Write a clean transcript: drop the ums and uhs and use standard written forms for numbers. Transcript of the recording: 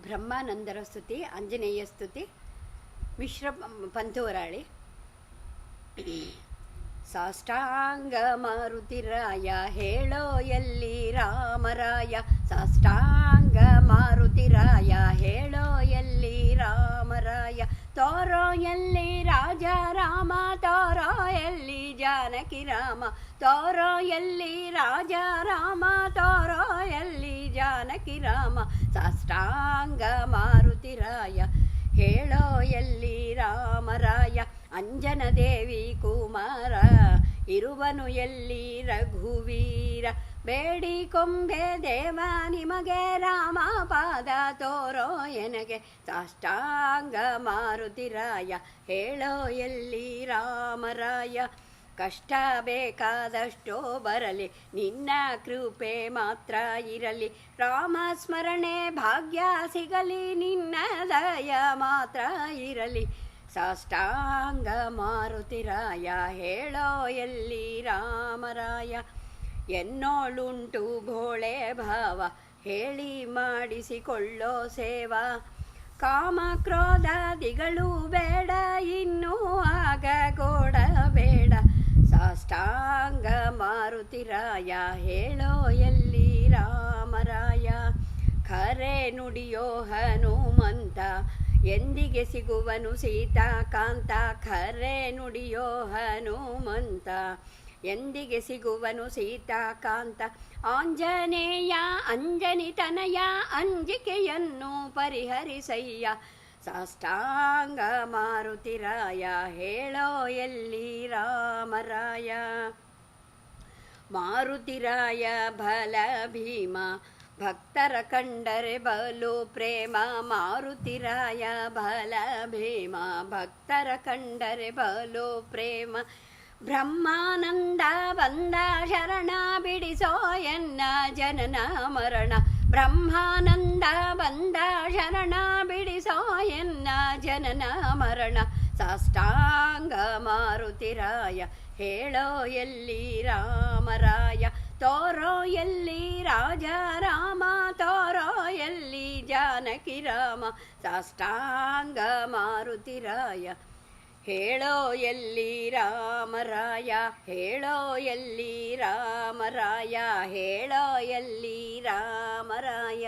ಬ್ರಹ್ಮಾನಂದರ ಸ್ತುತಿ, ಆಂಜನೇಯ ಸ್ತುತಿ, ಮಿಶ್ರ ಪಂತೋರಾಳಿ. ಸಾಷ್ಟಾಂಗ ಮಾರುತಿರಾಯ ಹೇಳೋ ಎಲ್ಲಿ ರಾಮರಾಯ, ಸಾಷ್ಟಾಂಗ ಮಾರುತಿರಾಯ ಹೇಳೋ ಎಲ್ಲಿ ರಾಮರಾಯ, ತೋರೋ ಎಲ್ಲಿ ರಾಜ ರಾಮ, ತೋರೋ ಎಲ್ಲಿ ಜಾನಕಿ ರಾಮ, ತೋರೋ ಎಲ್ಲಿ ರಾಜ ರಾಮ, ತೋರೋ ಎಲ್ಲಿ ಜಾನಕಿ ರಾಮ, ಸಾಷ್ಟಾಂಗ ಮಾರುತಿರಾಯ ಹೇಳೋ ಎಲ್ಲಿ ರಾಮರಾಯ, ಅಂಜನ ದೇವಿ ಕುಮಾರ ಇರುವನು ಎಲ್ಲಿ ರಘುವೀರ, ಬೇಡಿ ಕೊಂಬೆ ದೇವ ನಿಮಗೆ ರಾಮ ಪಾದ ತೋರೋ ಎನಗೆ, ಸಾಷ್ಟಾಂಗ ಮಾರುತಿರಾಯ ಹೇಳೋ ಎಲ್ಲಿ ರಾಮರಾಯ, ಕಷ್ಟ ಬೇಕಾದಷ್ಟೋ ಬರಲಿ ನಿನ್ನ ಕೃಪೆ ಮಾತ್ರ ಇರಲಿ, ರಾಮ ಸ್ಮರಣೆ ಭಾಗ್ಯ ಸಿಗಲಿ ನಿನ್ನ ದಯ ಮಾತ್ರ ಇರಲಿ, ಸಾಷ್ಟಾಂಗ ಮಾರುತಿರಾಯ ಹೇಳೋ ಎಲ್ಲಿ ರಾಮರಾಯ, ಎನ್ನೋಳುಂಟು ಭೋಳೆ ಭಾವ ಹೇಳಿ ಮಾಡಿಸಿಕೊಳ್ಳೋ ಸೇವಾ, ಕಾಮ ಕ್ರೋಧಾದಿಗಳು ಬೇಡ ಇನ್ನೂ ಆಗ ಗೋಡಬೇಡ, ಸಾಷ್ಟಾಂಗ ಮಾರುತಿರಾಯ ಹೇಳೋ ಎಲ್ಲಿ ರಾಮರಾಯ, ಖರೆ ನುಡಿಯೋ ಹನುಮಂತ ಎಂದಿಗೆ ಸಿಗುವನು ಸೀತಾಕಾಂತ, ಖರೆ ನುಡಿಯೋ ಹನುಮಂತ ಎಂದಿಗೆ ಸಿಗುವನು ಸೀತಾಕಾಂತ, ಆಂಜನೇಯ ಅಂಜನಿ ತನಯ ಅಂಜಿಕೆಯನ್ನು ಪರಿಹರಿಸಯ್ಯ, ಸಾಷ್ಟಾಂಗ ಮಾರುತಿರಾಯ ಹೇಳೋ ಎಲ್ಲಿ ರಾಮರಾಯ, ಮಾರುತಿರಾಯ ಬಲ ಭೀಮ ಭಕ್ತರ ಕಂಡರೆ ಬಲು ಪ್ರೇಮ, ಮಾರುತಿರಾಯ ಬಲ ಭೀಮ ಭಕ್ತರ ಕಂಡರೆ ಬಲು ಪ್ರೇಮ, ಬ್ರಹ್ಮಾನಂದ ಬಂದ ಶರಣ ಬಿಡಿಸೋ ಎನ್ನ ಜನನ ಮರಣ, ಬ್ರಹ್ಮಾನಂದ ಬಂದ ಶರಣ ಬಿಡಿಸೋ ಎನ್ನ ಜನನ ಮರಣ, ಸಾಷ್ಟಾಂಗ ಮಾರುತಿರಾಯ ಹೇಳೋ ಎಲ್ಲಿ ರಾಮರಾಯ, ತೋರೋ ಎಲ್ಲಿ ರಾಜ ರಾಮ, ತೋರೋ ಎಲ್ಲಿ ಜಾನಕಿ ರಾಮ, ಸಾಷ್ಟಾಂಗ ಮಾರುತಿರಾಯ ಹೇಳೋ ಎಲ್ಲಿ ರಾಮರಾಯ, ಹೇಳೋ ಎಲ್ಲಿ ರಾಮರಾಯ, ಹೇಳೋ ಎಲ್ಲಿ ರಾಮರಾಯ.